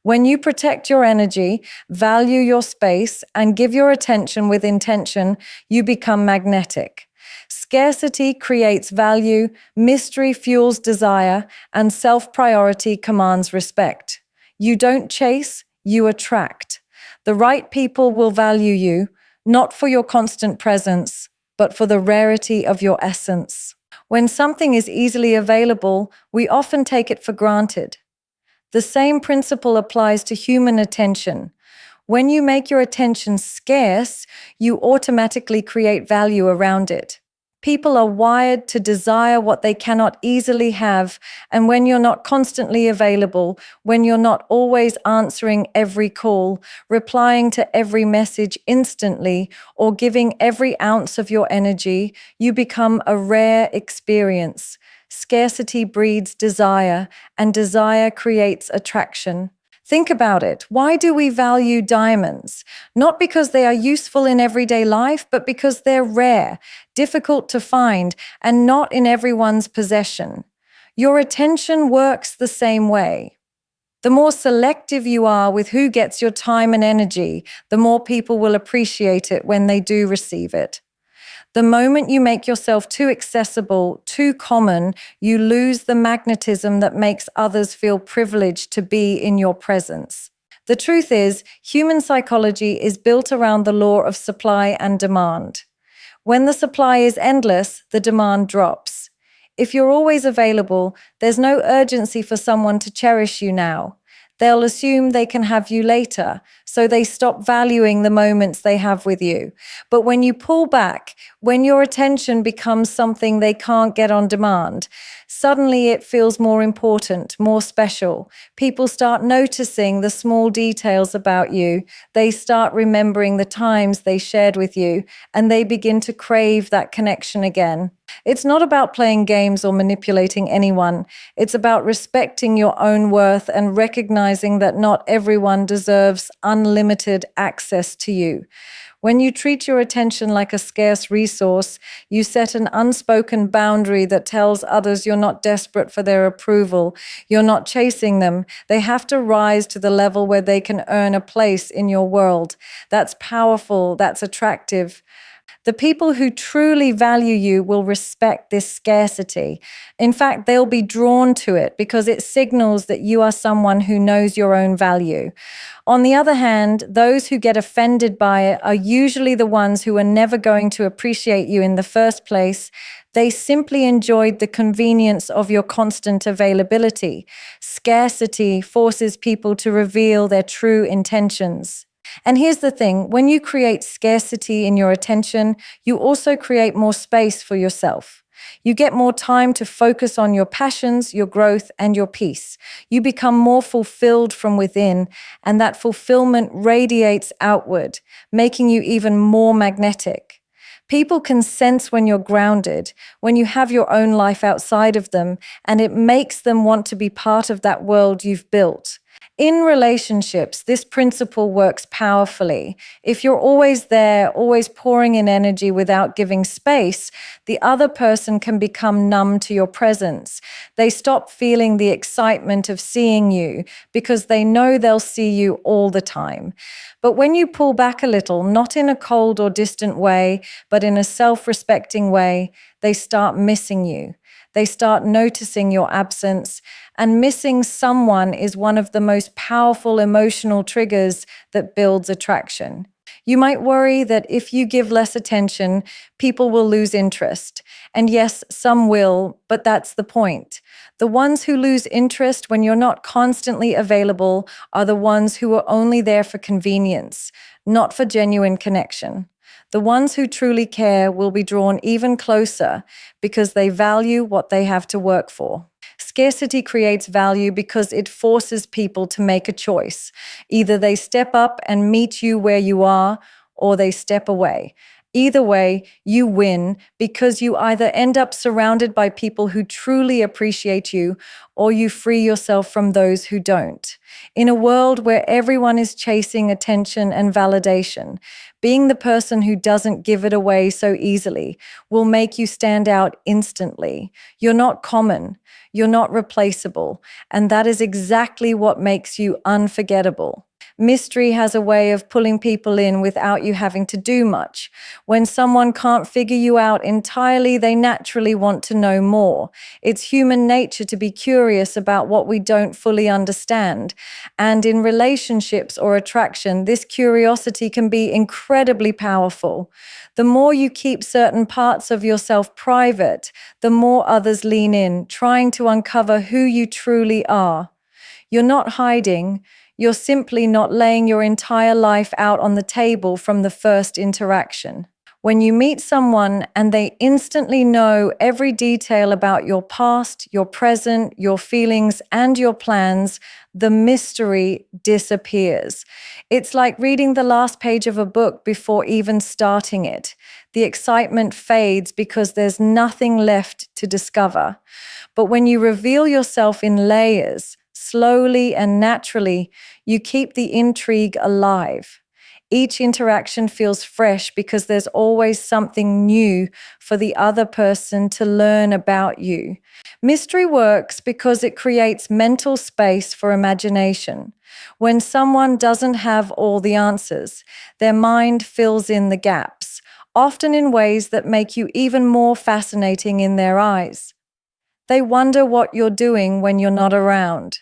When you protect your energy, value your space, and give your attention with intention, you become magnetic. Scarcity creates value, mystery fuels desire, and self-priority commands respect. You don't chase, you attract. The right people will value you, not for your constant presence, but for the rarity of your essence. When something is easily available, we often take it for granted. The same principle applies to human attention. When you make your attention scarce, you automatically create value around it. People are wired to desire what they cannot easily have, and when you're not constantly available, when you're not always answering every call, replying to every message instantly, or giving every ounce of your energy, you become a rare experience. Scarcity breeds desire, and desire creates attraction. Think about it. Why do we value diamonds? Not because they are useful in everyday life, but because they're rare, difficult to find, and not in everyone's possession. Your attention works the same way. The more selective you are with who gets your time and energy, the more people will appreciate it when they do receive it. The moment you make yourself too accessible, too common, you lose the magnetism that makes others feel privileged to be in your presence. The truth is, human psychology is built around the law of supply and demand. When the supply is endless, the demand drops. If you're always available, there's no urgency for someone to cherish you now. They'll assume they can have you later, so they stop valuing the moments they have with you. But when you pull back, when your attention becomes something they can't get on demand, suddenly it feels more important, more special. People start noticing the small details about you. They start remembering the times they shared with you, and they begin to crave that connection again. It's not about playing games or manipulating anyone. It's about respecting your own worth and recognizing that not everyone deserves unlimited access to you. When you treat your attention like a scarce resource, you set an unspoken boundary that tells others you're not desperate for their approval. You're not chasing them. They have to rise to the level where they can earn a place in your world. That's powerful. That's attractive. The people who truly value you will respect this scarcity. In fact, they'll be drawn to it because it signals that you are someone who knows your own value. On the other hand, those who get offended by it are usually the ones who are never going to appreciate you in the first place. They simply enjoyed the convenience of your constant availability. Scarcity forces people to reveal their true intentions. And here's the thing, when you create scarcity in your attention, you also create more space for yourself. You get more time to focus on your passions, your growth, and your peace. You become more fulfilled from within, and that fulfillment radiates outward, making you even more magnetic. People can sense when you're grounded, when you have your own life outside of them, and it makes them want to be part of that world you've built. In relationships, this principle works powerfully. If you're always there, always pouring in energy without giving space, the other person can become numb to your presence. They stop feeling the excitement of seeing you because they know they'll see you all the time. But when you pull back a little, not in a cold or distant way, but in a self-respecting way, they start missing you. They start noticing your absence, and missing someone is one of the most powerful emotional triggers that builds attraction. You might worry that if you give less attention, people will lose interest. And yes, some will, but that's the point. The ones who lose interest when you're not constantly available are the ones who are only there for convenience, not for genuine connection. The ones who truly care will be drawn even closer because they value what they have to work for. Scarcity creates value because it forces people to make a choice. Either they step up and meet you where you are, or they step away. Either way, you win because you either end up surrounded by people who truly appreciate you, or you free yourself from those who don't. In a world where everyone is chasing attention and validation, being the person who doesn't give it away so easily will make you stand out instantly. You're not common, you're not replaceable, and that is exactly what makes you unforgettable. Mystery has a way of pulling people in without you having to do much. When someone can't figure you out entirely, they naturally want to know more. It's human nature to be curious about what we don't fully understand. And in relationships or attraction, this curiosity can be incredibly powerful. The more you keep certain parts of yourself private, the more others lean in, trying to uncover who you truly are. You're not hiding. You're simply not laying your entire life out on the table from the first interaction. When you meet someone and they instantly know every detail about your past, your present, your feelings, and your plans, the mystery disappears. It's like reading the last page of a book before even starting it. The excitement fades because there's nothing left to discover. But when you reveal yourself in layers, slowly and naturally, you keep the intrigue alive. Each interaction feels fresh because there's always something new for the other person to learn about you. Mystery works because it creates mental space for imagination. When someone doesn't have all the answers, their mind fills in the gaps, often in ways that make you even more fascinating in their eyes. They wonder what you're doing when you're not around.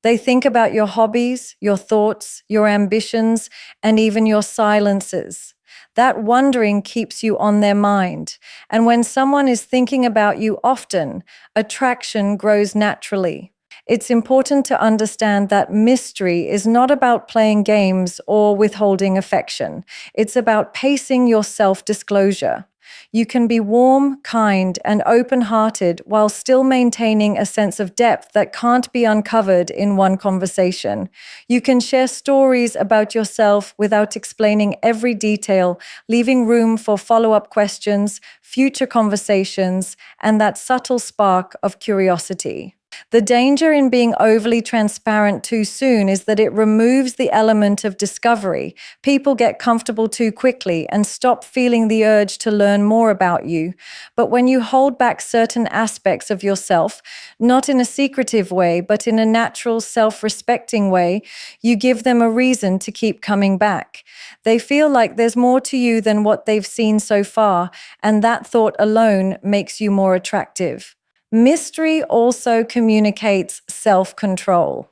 They think about your hobbies, your thoughts, your ambitions, and even your silences. That wondering keeps you on their mind. And when someone is thinking about you often, attraction grows naturally. It's important to understand that mystery is not about playing games or withholding affection. It's about pacing your self-disclosure. You can be warm, kind, and open-hearted while still maintaining a sense of depth that can't be uncovered in one conversation. You can share stories about yourself without explaining every detail, leaving room for follow-up questions, future conversations, and that subtle spark of curiosity. The danger in being overly transparent too soon is that it removes the element of discovery. People get comfortable too quickly and stop feeling the urge to learn more about you. But when you hold back certain aspects of yourself, not in a secretive way, but in a natural, self-respecting way, you give them a reason to keep coming back. They feel like there's more to you than what they've seen so far, and that thought alone makes you more attractive. Mystery also communicates self-control.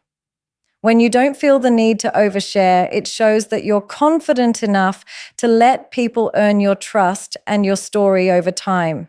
When you don't feel the need to overshare, it shows that you're confident enough to let people earn your trust and your story over time.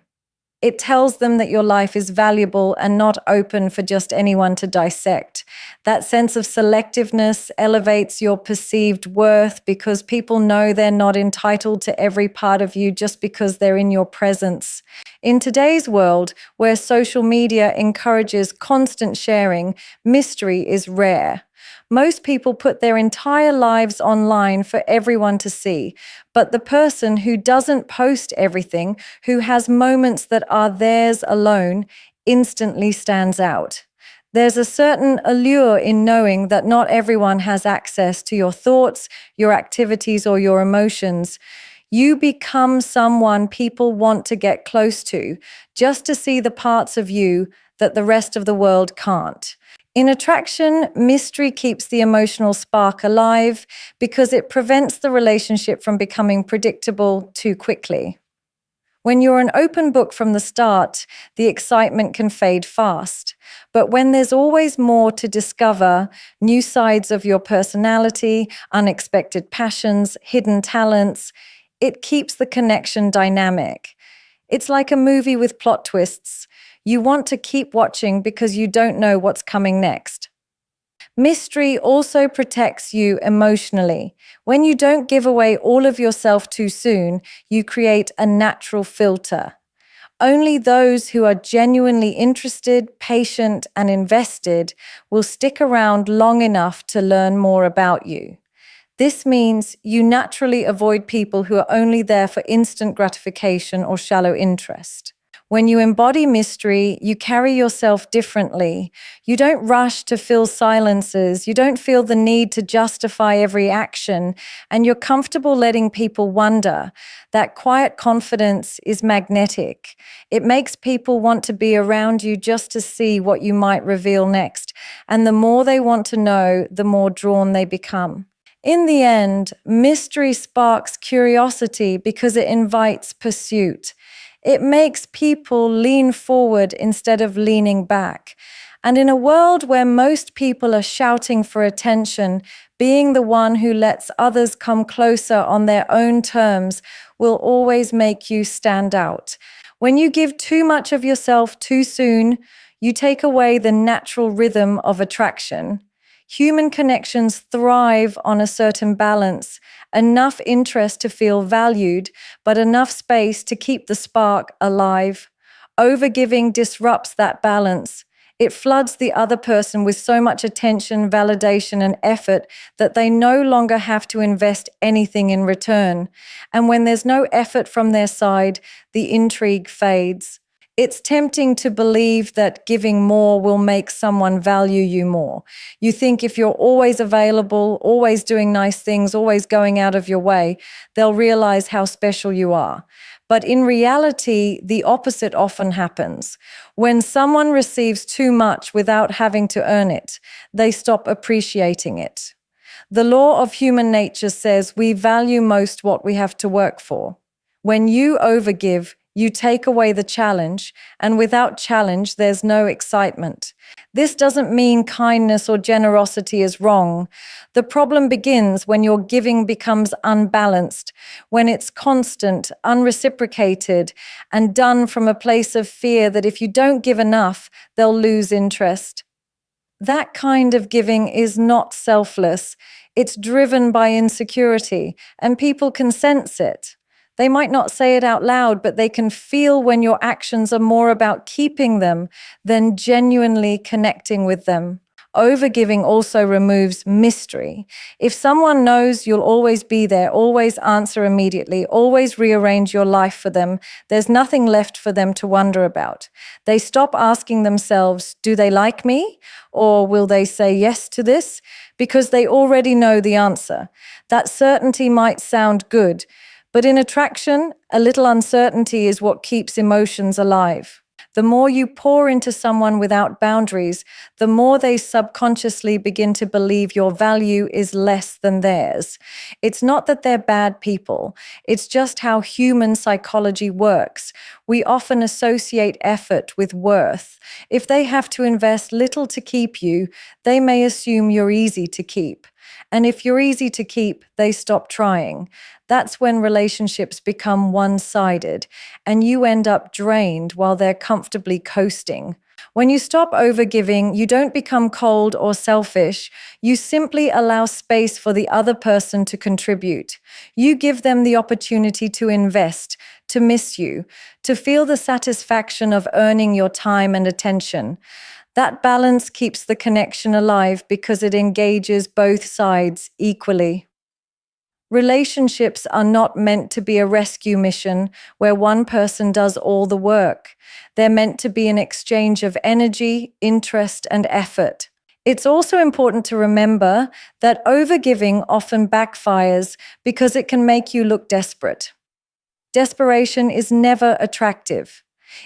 It tells them that your life is valuable and not open for just anyone to dissect. That sense of selectiveness elevates your perceived worth because people know they're not entitled to every part of you just because they're in your presence. In today's world, where social media encourages constant sharing, mystery is rare. Most people put their entire lives online for everyone to see, but the person who doesn't post everything, who has moments that are theirs alone, instantly stands out. There's a certain allure in knowing that not everyone has access to your thoughts, your activities, or your emotions. You become someone people want to get close to, just to see the parts of you that the rest of the world can't. In attraction, mystery keeps the emotional spark alive because it prevents the relationship from becoming predictable too quickly. When you're an open book from the start, the excitement can fade fast. But when there's always more to discover, new sides of your personality, unexpected passions, hidden talents, it keeps the connection dynamic. It's like a movie with plot twists. You want to keep watching because you don't know what's coming next. Mystery also protects you emotionally. When you don't give away all of yourself too soon, you create a natural filter. Only those who are genuinely interested, patient, and invested will stick around long enough to learn more about you. This means you naturally avoid people who are only there for instant gratification or shallow interest. When you embody mystery, you carry yourself differently. You don't rush to fill silences. You don't feel the need to justify every action, and you're comfortable letting people wonder. That quiet confidence is magnetic. It makes people want to be around you just to see what you might reveal next. And the more they want to know, the more drawn they become. In the end, mystery sparks curiosity because it invites pursuit. It makes people lean forward instead of leaning back. And in a world where most people are shouting for attention, being the one who lets others come closer on their own terms will always make you stand out. When you give too much of yourself too soon, you take away the natural rhythm of attraction. Human connections thrive on a certain balance, enough interest to feel valued, but enough space to keep the spark alive. Overgiving disrupts that balance. It floods the other person with so much attention, validation, and effort that they no longer have to invest anything in return. And when there's no effort from their side, the intrigue fades. It's tempting to believe that giving more will make someone value you more. You think if you're always available, always doing nice things, always going out of your way, they'll realize how special you are. But in reality, the opposite often happens. When someone receives too much without having to earn it, they stop appreciating it. The law of human nature says we value most what we have to work for. When you overgive, you take away the challenge, and without challenge, there's no excitement. This doesn't mean kindness or generosity is wrong. The problem begins when your giving becomes unbalanced, when it's constant, unreciprocated, and done from a place of fear that if you don't give enough, they'll lose interest. That kind of giving is not selfless. It's driven by insecurity, and people can sense it. They might not say it out loud, but they can feel when your actions are more about keeping them than genuinely connecting with them. Overgiving also removes mystery. If someone knows you'll always be there, always answer immediately, always rearrange your life for them, there's nothing left for them to wonder about. They stop asking themselves, do they like me? Or will they say yes to this? Because they already know the answer. That certainty might sound good, but in attraction, a little uncertainty is what keeps emotions alive. The more you pour into someone without boundaries, the more they subconsciously begin to believe your value is less than theirs. It's not that they're bad people. It's just how human psychology works. We often associate effort with worth. If they have to invest little to keep you, they may assume you're easy to keep. And if you're easy to keep, they stop trying. That's when relationships become one-sided and you end up drained while they're comfortably coasting. When you stop overgiving, you don't become cold or selfish. You simply allow space for the other person to contribute. You give them the opportunity to invest, to miss you, to feel the satisfaction of earning your time and attention. That balance keeps the connection alive because it engages both sides equally. Relationships are not meant to be a rescue mission where one person does all the work. They're meant to be an exchange of energy, interest, and effort. It's also important to remember that overgiving often backfires because it can make you look desperate. Desperation is never attractive.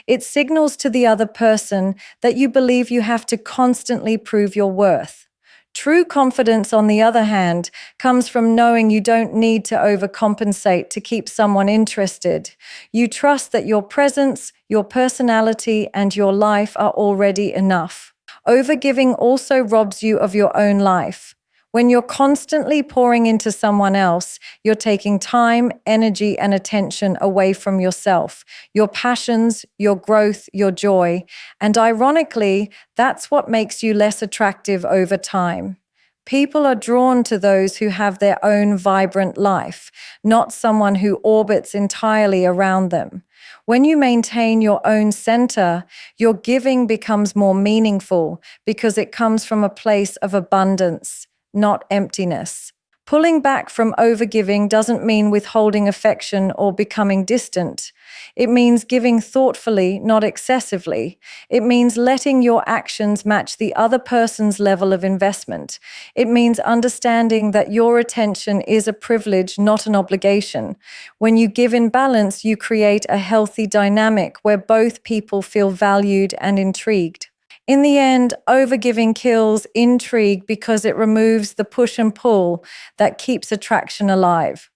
It signals to the other person that you believe you have to constantly prove your worth. True confidence, on the other hand, comes from knowing you don't need to overcompensate to keep someone interested. You trust that your presence, your personality, and your life are already enough. Overgiving also robs you of your own life. When you're constantly pouring into someone else, you're taking time, energy, and attention away from yourself, your passions, your growth, your joy. And ironically, that's what makes you less attractive over time. People are drawn to those who have their own vibrant life, not someone who orbits entirely around them. When you maintain your own center, your giving becomes more meaningful because it comes from a place of abundance, not emptiness. Pulling back from overgiving doesn't mean withholding affection or becoming distant. It means giving thoughtfully, not excessively. It means letting your actions match the other person's level of investment. It means understanding that your attention is a privilege, not an obligation. When you give in balance, you create a healthy dynamic where both people feel valued and intrigued. In the end, overgiving kills intrigue because it removes the push and pull that keeps attraction alive.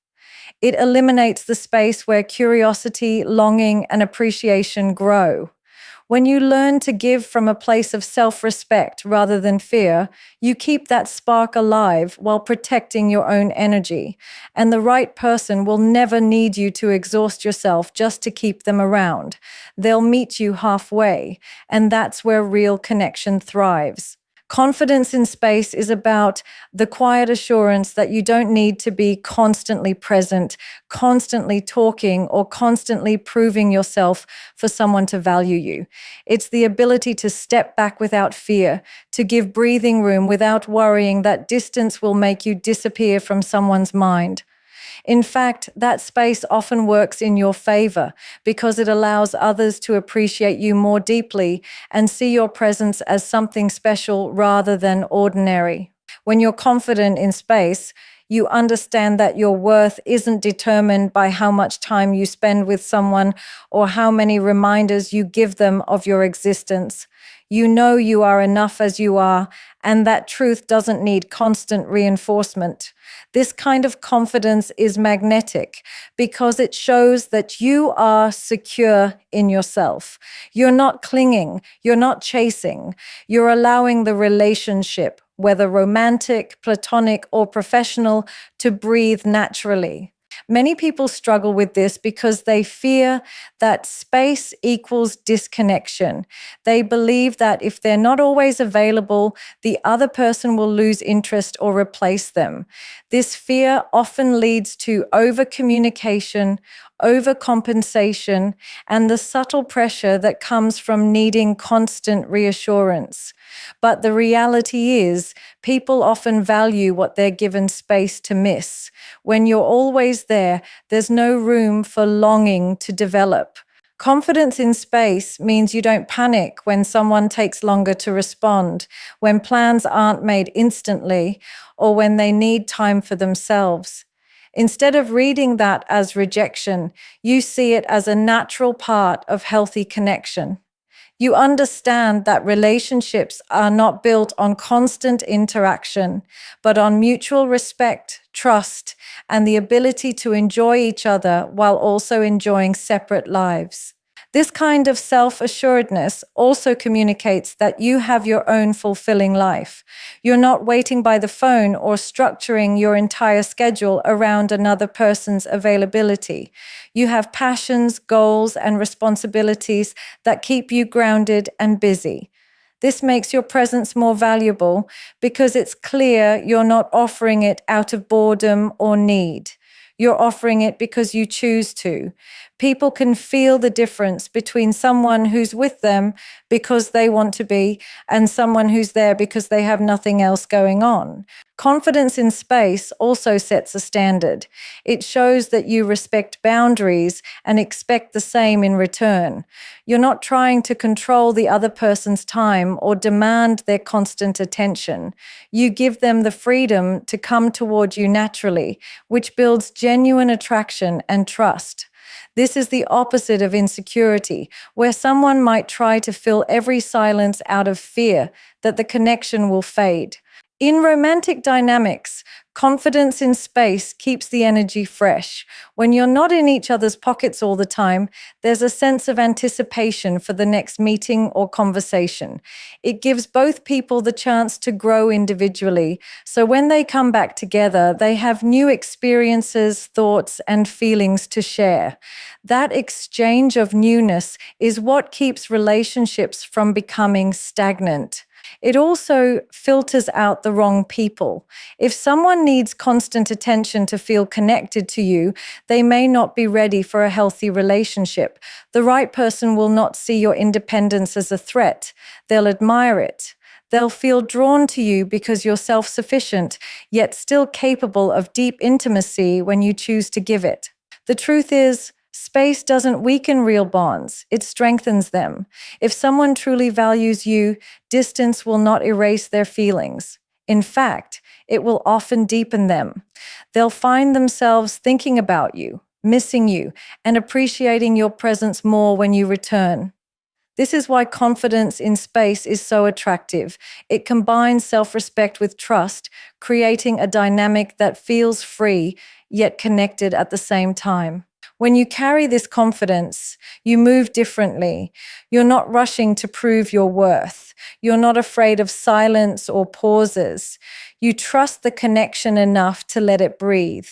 It eliminates the space where curiosity, longing, and appreciation grow. When you learn to give from a place of self-respect rather than fear, you keep that spark alive while protecting your own energy. And the right person will never need you to exhaust yourself just to keep them around. They'll meet you halfway, and that's where real connection thrives. Confidence in space is about the quiet assurance that you don't need to be constantly present, constantly talking, or constantly proving yourself for someone to value you. It's the ability to step back without fear, to give breathing room without worrying that distance will make you disappear from someone's mind. In fact, that space often works in your favor because it allows others to appreciate you more deeply and see your presence as something special rather than ordinary. When you're confident in space, you understand that your worth isn't determined by how much time you spend with someone or how many reminders you give them of your existence. You know you are enough as you are, and that truth doesn't need constant reinforcement. This kind of confidence is magnetic because it shows that you are secure in yourself. You're not clinging, you're not chasing, you're allowing the relationship, whether romantic, platonic, or professional, to breathe naturally. Many people struggle with this because they fear that space equals disconnection. They believe that if they're not always available, the other person will lose interest or replace them. This fear often leads to overcommunication, overcompensation, and the subtle pressure that comes from needing constant reassurance. But the reality is, people often value what they're given space to miss. When you're always there, there's no room for longing to develop. Confidence in space means you don't panic when someone takes longer to respond, when plans aren't made instantly, or when they need time for themselves. Instead of reading that as rejection, you see it as a natural part of healthy connection. You understand that relationships are not built on constant interaction, but on mutual respect, trust, and the ability to enjoy each other while also enjoying separate lives. This kind of self-assuredness also communicates that you have your own fulfilling life. You're not waiting by the phone or structuring your entire schedule around another person's availability. You have passions, goals, and responsibilities that keep you grounded and busy. This makes your presence more valuable because it's clear you're not offering it out of boredom or need. You're offering it because you choose to. People can feel the difference between someone who's with them because they want to be and someone who's there because they have nothing else going on. Confidence in space also sets a standard. It shows that you respect boundaries and expect the same in return. You're not trying to control the other person's time or demand their constant attention. You give them the freedom to come toward you naturally, which builds genuine attraction and trust. This is the opposite of insecurity, where someone might try to fill every silence out of fear that the connection will fade. In romantic dynamics, confidence in space keeps the energy fresh. When you're not in each other's pockets all the time, there's a sense of anticipation for the next meeting or conversation. It gives both people the chance to grow individually, so when they come back together, they have new experiences, thoughts, and feelings to share. That exchange of newness is what keeps relationships from becoming stagnant. It also filters out the wrong people. If someone needs constant attention to feel connected to you, they may not be ready for a healthy relationship. The right person will not see your independence as a threat. They'll admire it. They'll feel drawn to you because you're self-sufficient, yet still capable of deep intimacy when you choose to give it. The truth is, space doesn't weaken real bonds, it strengthens them. If someone truly values you, distance will not erase their feelings. In fact, it will often deepen them. They'll find themselves thinking about you, missing you, and appreciating your presence more when you return. This is why confidence in space is so attractive. It combines self-respect with trust, creating a dynamic that feels free, yet connected at the same time. When you carry this confidence, you move differently. You're not rushing to prove your worth. You're not afraid of silence or pauses. You trust the connection enough to let it breathe.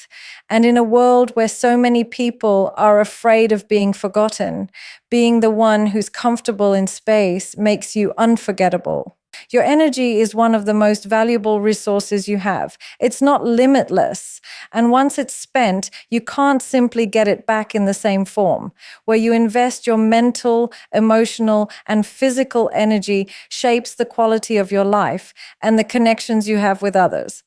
And in a world where so many people are afraid of being forgotten, being the one who's comfortable in space makes you unforgettable. Your energy is one of the most valuable resources you have. It's not limitless. And once it's spent, you can't simply get it back in the same form. Where you invest your mental, emotional, and physical energy shapes the quality of your life and the connections you have with others.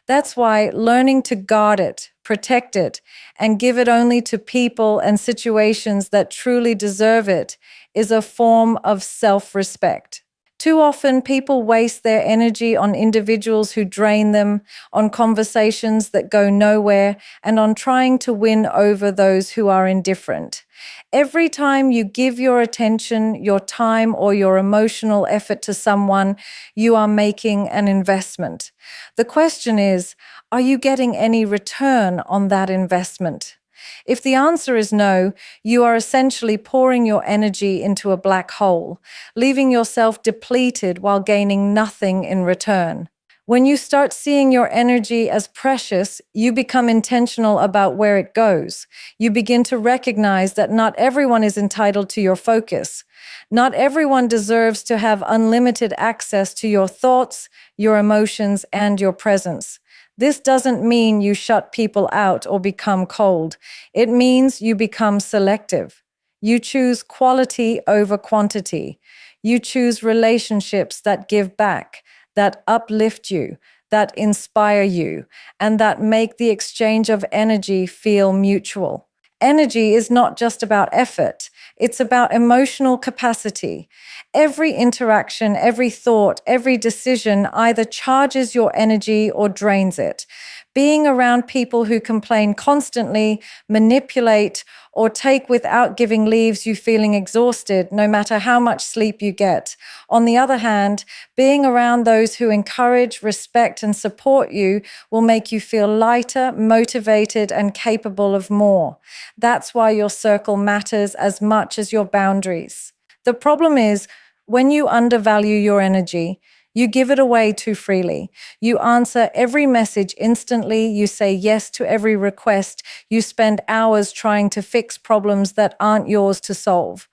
That's why learning to guard it, protect it, and give it only to people and situations that truly deserve it is a form of self-respect. Too often, people waste their energy on individuals who drain them, on conversations that go nowhere, and on trying to win over those who are indifferent. Every time you give your attention, your time, or your emotional effort to someone, you are making an investment. The question is, are you getting any return on that investment? If the answer is no, you are essentially pouring your energy into a black hole, leaving yourself depleted while gaining nothing in return. When you start seeing your energy as precious, you become intentional about where it goes. You begin to recognize that not everyone is entitled to your focus. Not everyone deserves to have unlimited access to your thoughts, your emotions, and your presence. This doesn't mean you shut people out or become cold. It means you become selective. You choose quality over quantity. You choose relationships that give back, that uplift you, that inspire you, and that make the exchange of energy feel mutual. Energy is not just about effort. It's about emotional capacity. Every interaction, every thought, every decision either charges your energy or drains it. Being around people who complain constantly, manipulate, or take without giving leaves you feeling exhausted, no matter how much sleep you get. On the other hand, being around those who encourage, respect, and support you will make you feel lighter, motivated, and capable of more. That's why your circle matters as much as your boundaries. The problem is, when you undervalue your energy, you give it away too freely. You answer every message instantly. You say yes to every request. You spend hours trying to fix problems that aren't yours to solve.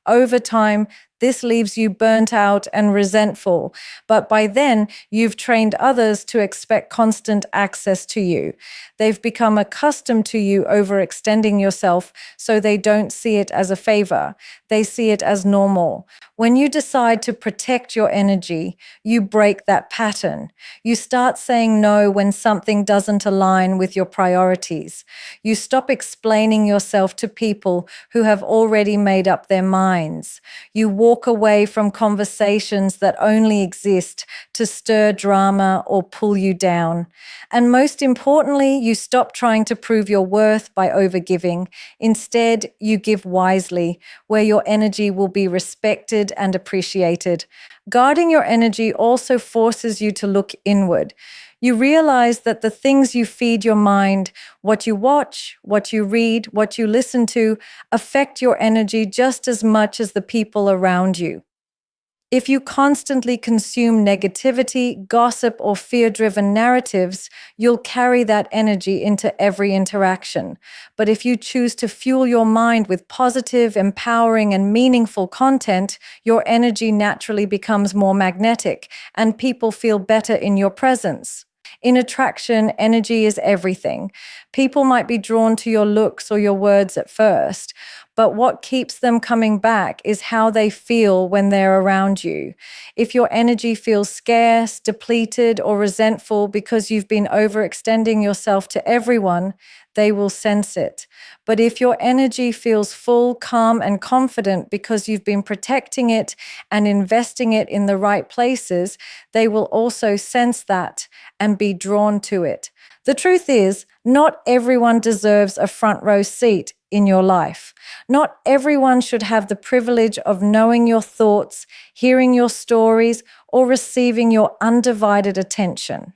Over time, this leaves you burnt out and resentful. But by then, you've trained others to expect constant access to you. They've become accustomed to you overextending yourself, so they don't see it as a favor. They see it as normal. When you decide to protect your energy, you break that pattern. You start saying no when something doesn't align with your priorities. You stop explaining yourself to people who have already made up their minds. You walk away from conversations that only exist to stir drama or pull you down. And most importantly, you stop trying to prove your worth by overgiving. Instead, you give wisely, where your energy will be respected and appreciated. Guarding your energy also forces you to look inward. You realize that the things you feed your mind, what you watch, what you read, what you listen to, affect your energy just as much as the people around you. If you constantly consume negativity, gossip, or fear-driven narratives, you'll carry that energy into every interaction. But if you choose to fuel your mind with positive, empowering, and meaningful content, your energy naturally becomes more magnetic, and people feel better in your presence. In attraction, energy is everything. People might be drawn to your looks or your words at first, But what keeps them coming back is how they feel when they're around you. If your energy feels scarce, depleted, or resentful because you've been overextending yourself to everyone, they will sense it. But if your energy feels full, calm, and confident because you've been protecting it and investing it in the right places, they will also sense that and be drawn to it. The truth is, not everyone deserves a front row seat in your life. Not everyone should have the privilege of knowing your thoughts, hearing your stories, or receiving your undivided attention.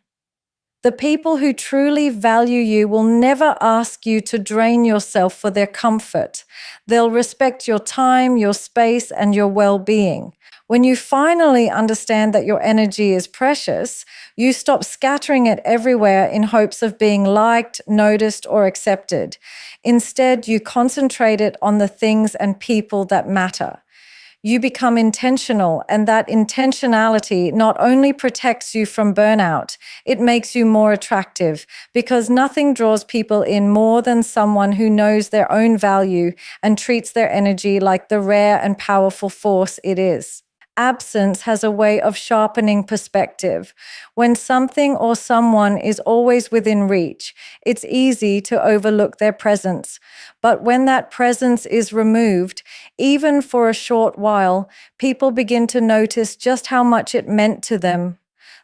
The people who truly value you will never ask you to drain yourself for their comfort. They'll respect your time, your space, and your well-being. When you finally understand that your energy is precious, you stop scattering it everywhere in hopes of being liked, noticed, or accepted. Instead, you concentrate it on the things and people that matter. You become intentional, and that intentionality not only protects you from burnout, it makes you more attractive, because nothing draws people in more than someone who knows their own value and treats their energy like the rare and powerful force it is. Absence has a way of sharpening perspective. When something or someone is always within reach, it's easy to overlook their presence. But when that presence is removed, even for a short while, people begin to notice just how much it meant to them.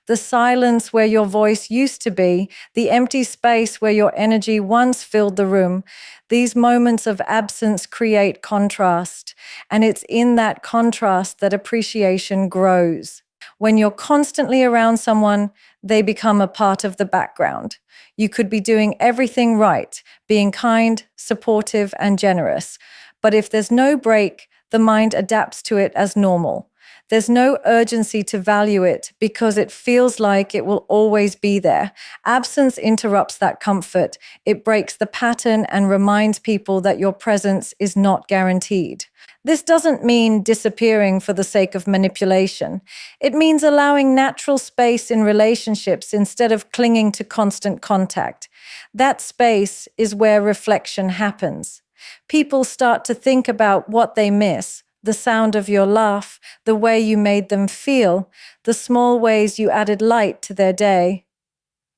The silence where your voice used to be, the empty space where your energy once filled the room, these moments of absence create contrast, and it's in that contrast that appreciation grows. When you're constantly around someone, they become a part of the background. You could be doing everything right, being kind, supportive, and generous. But if there's no break, the mind adapts to it as normal. There's no urgency to value it because it feels like it will always be there. Absence interrupts that comfort. It breaks the pattern and reminds people that your presence is not guaranteed. This doesn't mean disappearing for the sake of manipulation. It means allowing natural space in relationships instead of clinging to constant contact. That space is where reflection happens. People start to think about what they miss, the sound of your laugh, the way you made them feel, the small ways you added light to their day.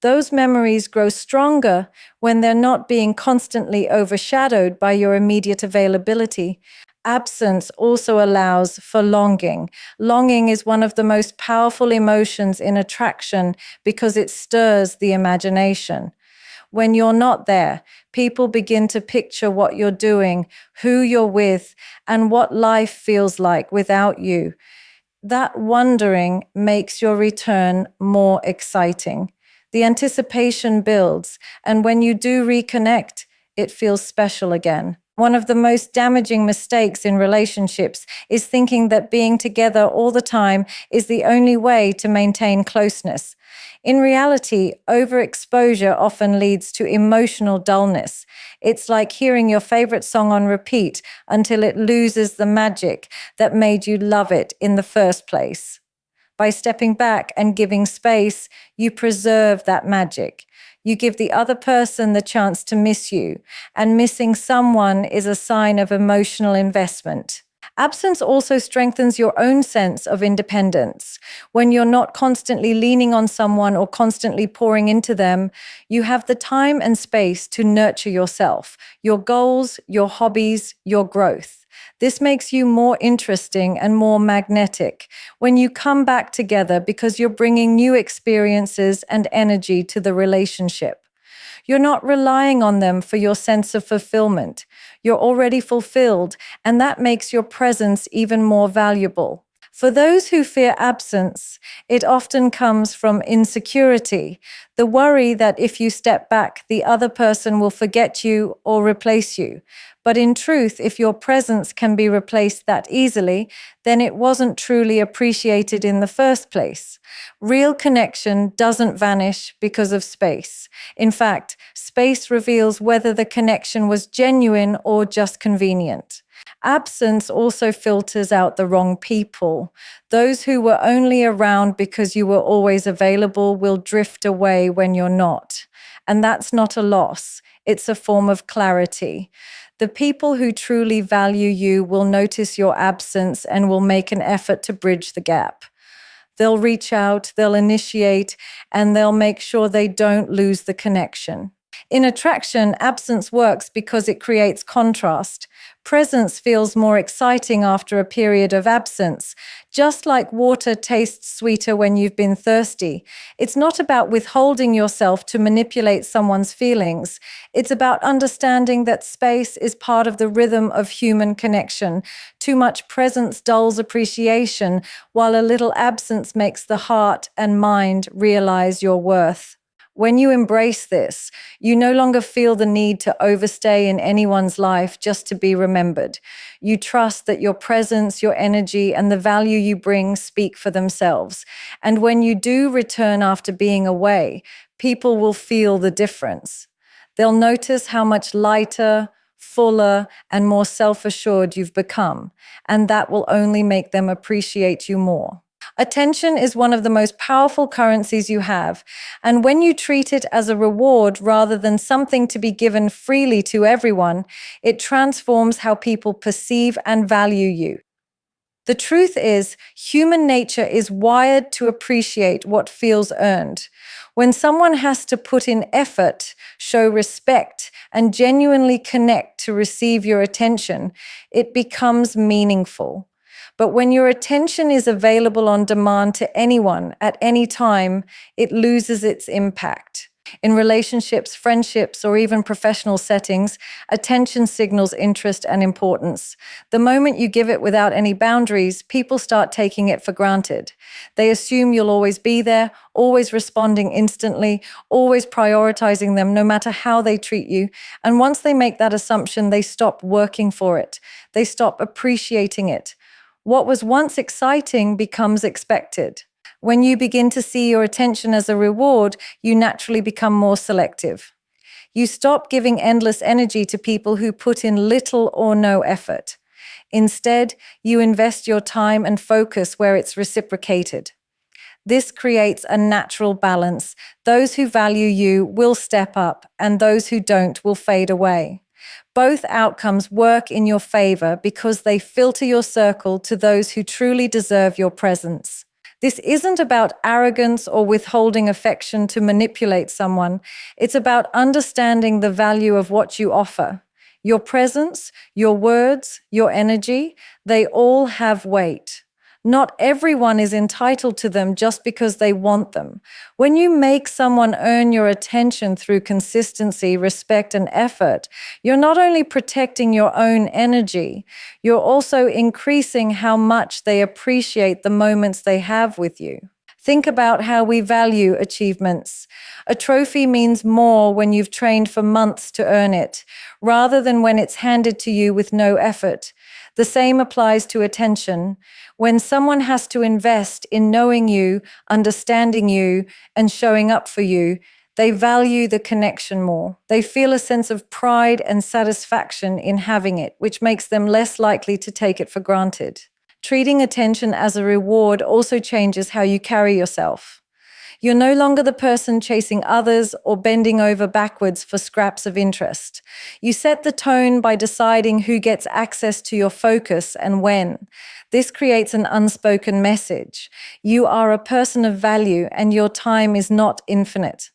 Those memories grow stronger when they're not being constantly overshadowed by your immediate availability. Absence also allows for longing. Longing is one of the most powerful emotions in attraction because it stirs the imagination. When you're not there, people begin to picture what you're doing, who you're with, and what life feels like without you. That wondering makes your return more exciting. The anticipation builds, and when you do reconnect, it feels special again. One of the most damaging mistakes in relationships is thinking that being together all the time is the only way to maintain closeness. In reality, overexposure often leads to emotional dullness. It's like hearing your favorite song on repeat until it loses the magic that made you love it in the first place. By stepping back and giving space, you preserve that magic. You give the other person the chance to miss you, and missing someone is a sign of emotional investment. Absence also strengthens your own sense of independence. When you're not constantly leaning on someone or constantly pouring into them, you have the time and space to nurture yourself, your goals, your hobbies, your growth. This makes you more interesting and more magnetic when you come back together because you're bringing new experiences and energy to the relationship. You're not relying on them for your sense of fulfillment. You're already fulfilled, and that makes your presence even more valuable. For those who fear absence, it often comes from insecurity, the worry that if you step back, the other person will forget you or replace you. But in truth, if your presence can be replaced that easily, then it wasn't truly appreciated in the first place. Real connection doesn't vanish because of space. In fact, space reveals whether the connection was genuine or just convenient. Absence also filters out the wrong people. Those who were only around because you were always available will drift away when you're not. And that's not a loss. It's a form of clarity. The people who truly value you will notice your absence and will make an effort to bridge the gap. They'll reach out, they'll initiate, and they'll make sure they don't lose the connection. In attraction, absence works because it creates contrast. Presence feels more exciting after a period of absence. Just like water tastes sweeter when you've been thirsty, it's not about withholding yourself to manipulate someone's feelings. It's about understanding that space is part of the rhythm of human connection. Too much presence dulls appreciation, while a little absence makes the heart and mind realize your worth. When you embrace this, you no longer feel the need to overstay in anyone's life just to be remembered. You trust that your presence, your energy, and the value you bring speak for themselves. And when you do return after being away, people will feel the difference. They'll notice how much lighter, fuller, and more self-assured you've become, and that will only make them appreciate you more. Attention is one of the most powerful currencies you have, and when you treat it as a reward rather than something to be given freely to everyone, it transforms how people perceive and value you. The truth is, human nature is wired to appreciate what feels earned. When someone has to put in effort, show respect, and genuinely connect to receive your attention, it becomes meaningful. But when your attention is available on demand to anyone at any time, it loses its impact. In relationships, friendships, or even professional settings, attention signals interest and importance. The moment you give it without any boundaries, people start taking it for granted. They assume you'll always be there, always responding instantly, always prioritizing them no matter how they treat you. And once they make that assumption, they stop working for it. They stop appreciating it. What was once exciting becomes expected. When you begin to see your attention as a reward, you naturally become more selective. You stop giving endless energy to people who put in little or no effort. Instead, you invest your time and focus where it's reciprocated. This creates a natural balance. Those who value you will step up, and those who don't will fade away. Both outcomes work in your favor because they filter your circle to those who truly deserve your presence. This isn't about arrogance or withholding affection to manipulate someone. It's about understanding the value of what you offer. Your presence, your words, your energy, they all have weight. Not everyone is entitled to them just because they want them. When you make someone earn your attention through consistency, respect, and effort, you're not only protecting your own energy, you're also increasing how much they appreciate the moments they have with you. Think about how we value achievements. A trophy means more when you've trained for months to earn it, rather than when it's handed to you with no effort. The same applies to attention. When someone has to invest in knowing you, understanding you, and showing up for you, they value the connection more. They feel a sense of pride and satisfaction in having it, which makes them less likely to take it for granted. Treating attention as a reward also changes how you carry yourself. You're no longer the person chasing others or bending over backwards for scraps of interest. You set the tone by deciding who gets access to your focus and when. This creates an unspoken message. You are a person of value and your time is not infinite.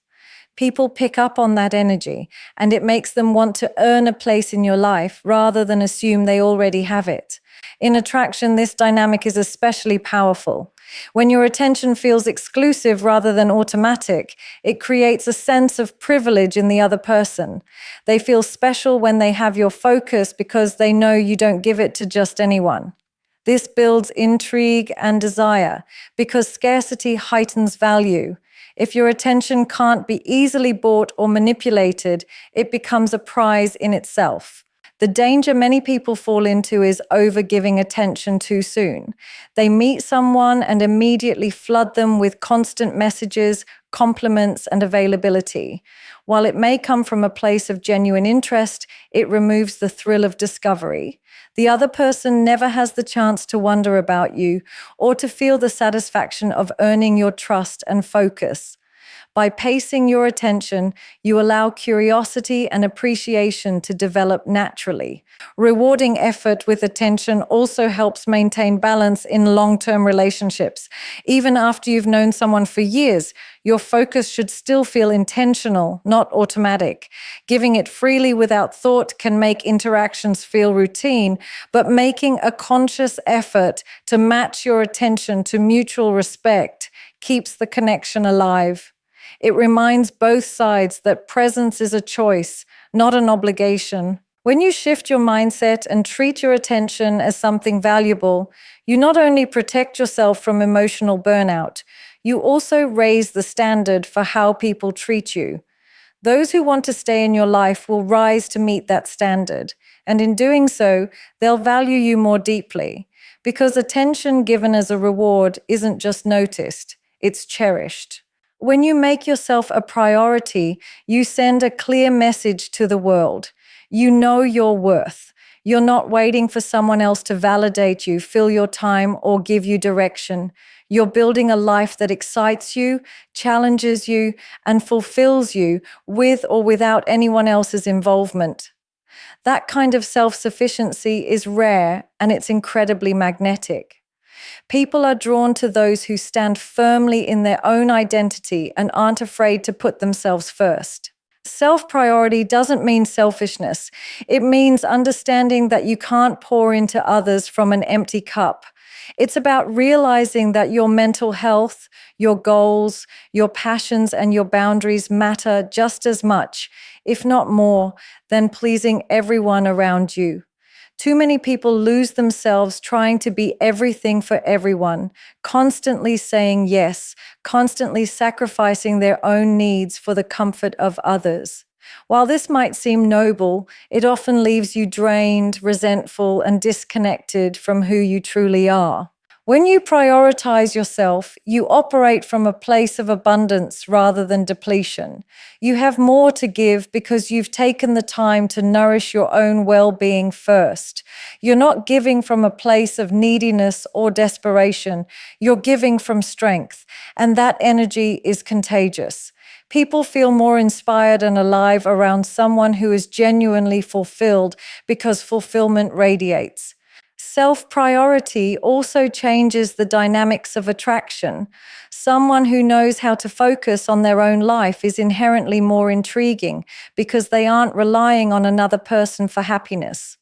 People pick up on that energy, and it makes them want to earn a place in your life rather than assume they already have it. In attraction, this dynamic is especially powerful. When your attention feels exclusive rather than automatic, it creates a sense of privilege in the other person. They feel special when they have your focus because they know you don't give it to just anyone. This builds intrigue and desire because scarcity heightens value. If your attention can't be easily bought or manipulated, it becomes a prize in itself. The danger many people fall into is over-giving attention too soon. They meet someone and immediately flood them with constant messages, compliments, and availability. While it may come from a place of genuine interest, it removes the thrill of discovery. The other person never has the chance to wonder about you or to feel the satisfaction of earning your trust and focus. By pacing your attention, you allow curiosity and appreciation to develop naturally. Rewarding effort with attention also helps maintain balance in long-term relationships. Even after you've known someone for years, your focus should still feel intentional, not automatic. Giving it freely without thought can make interactions feel routine, but making a conscious effort to match your attention to mutual respect keeps the connection alive. It reminds both sides that presence is a choice, not an obligation. When you shift your mindset and treat your attention as something valuable, you not only protect yourself from emotional burnout, you also raise the standard for how people treat you. Those who want to stay in your life will rise to meet that standard, and in doing so, they'll value you more deeply, because attention given as a reward isn't just noticed, it's cherished. When you make yourself a priority, you send a clear message to the world. You know your worth. You're not waiting for someone else to validate you, fill your time, or give you direction. You're building a life that excites you, challenges you, and fulfills you with or without anyone else's involvement. That kind of self-sufficiency is rare and it's incredibly magnetic. People are drawn to those who stand firmly in their own identity and aren't afraid to put themselves first. Self-priority doesn't mean selfishness. It means understanding that you can't pour into others from an empty cup. It's about realizing that your mental health, your goals, your passions, and your boundaries matter just as much, if not more, than pleasing everyone around you. Too many people lose themselves trying to be everything for everyone, constantly saying yes, constantly sacrificing their own needs for the comfort of others. While this might seem noble, it often leaves you drained, resentful, and disconnected from who you truly are. When you prioritize yourself, you operate from a place of abundance rather than depletion. You have more to give because you've taken the time to nourish your own well-being first. You're not giving from a place of neediness or desperation. You're giving from strength, and that energy is contagious. People feel more inspired and alive around someone who is genuinely fulfilled because fulfillment radiates. Self-priority also changes the dynamics of attraction. Someone who knows how to focus on their own life is inherently more intriguing because they aren't relying on another person for happiness.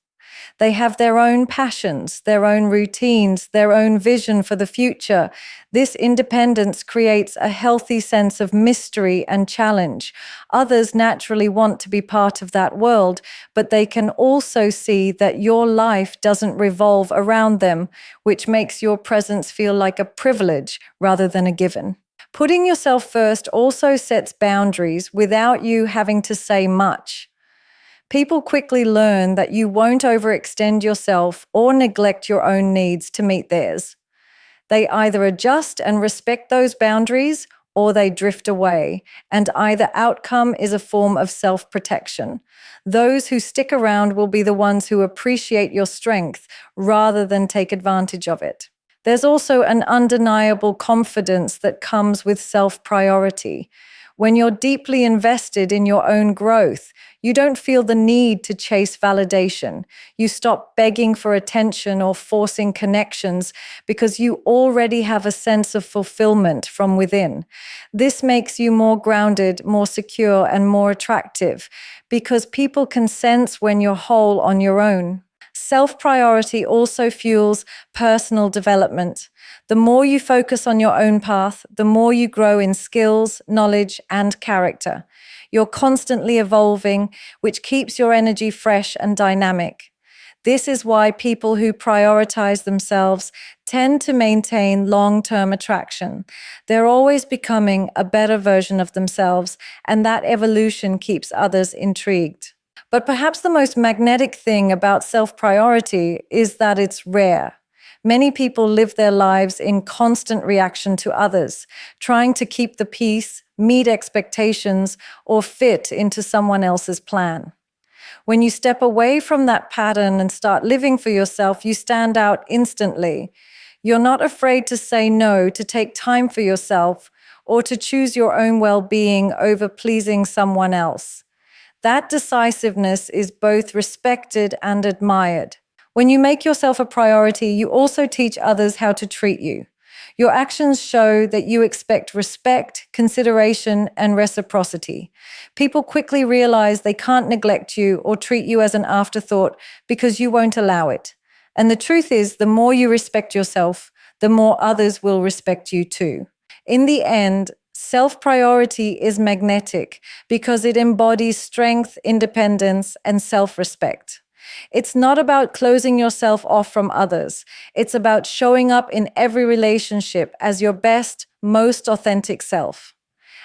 They have their own passions, their own routines, their own vision for the future. This independence creates a healthy sense of mystery and challenge. Others naturally want to be part of that world, but they can also see that your life doesn't revolve around them, which makes your presence feel like a privilege rather than a given. Putting yourself first also sets boundaries without you having to say much. People quickly learn that you won't overextend yourself or neglect your own needs to meet theirs. They either adjust and respect those boundaries or they drift away, and either outcome is a form of self-protection. Those who stick around will be the ones who appreciate your strength rather than take advantage of it. There's also an undeniable confidence that comes with self-priority. When you're deeply invested in your own growth, you don't feel the need to chase validation. You stop begging for attention or forcing connections because you already have a sense of fulfillment from within. This makes you more grounded, more secure, and more attractive because people can sense when you're whole on your own. Self-priority also fuels personal development. The more you focus on your own path, the more you grow in skills, knowledge, and character. You're constantly evolving, which keeps your energy fresh and dynamic. This is why people who prioritize themselves tend to maintain long-term attraction. They're always becoming a better version of themselves, and that evolution keeps others intrigued. But perhaps the most magnetic thing about self-priority is that it's rare. Many people live their lives in constant reaction to others, trying to keep the peace, meet expectations, or fit into someone else's plan. When you step away from that pattern and start living for yourself, you stand out instantly. You're not afraid to say no, to take time for yourself, or to choose your own well-being over pleasing someone else. That decisiveness is both respected and admired. When you make yourself a priority, you also teach others how to treat you. Your actions show that you expect respect, consideration, and reciprocity. People quickly realize they can't neglect you or treat you as an afterthought because you won't allow it. And the truth is, the more you respect yourself, the more others will respect you too. In the end, self-priority is magnetic because it embodies strength, independence, and self-respect. It's not about closing yourself off from others. It's about showing up in every relationship as your best, most authentic self.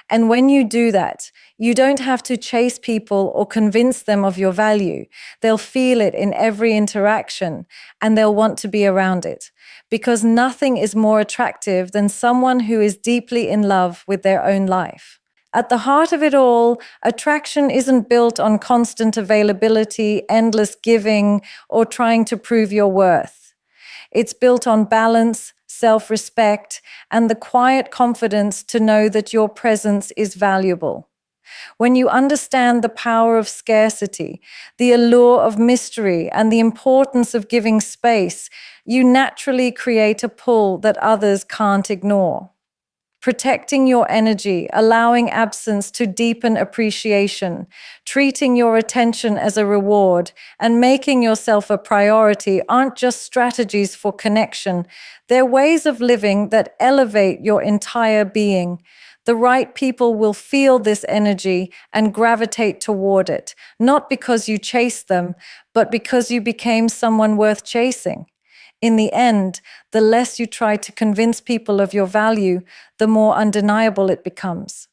And when you do that, you don't have to chase people or convince them of your value. They'll feel it in every interaction, and they'll want to be around it. Because nothing is more attractive than someone who is deeply in love with their own life. At the heart of it all, attraction isn't built on constant availability, endless giving, or trying to prove your worth. It's built on balance, self-respect, and the quiet confidence to know that your presence is valuable. When you understand the power of scarcity, the allure of mystery, and the importance of giving space, you naturally create a pull that others can't ignore. Protecting your energy, allowing absence to deepen appreciation, treating your attention as a reward, and making yourself a priority aren't just strategies for connection. They're ways of living that elevate your entire being. The right people will feel this energy and gravitate toward it, not because you chased them, but because you became someone worth chasing. In the end, the less you try to convince people of your value, the more undeniable it becomes.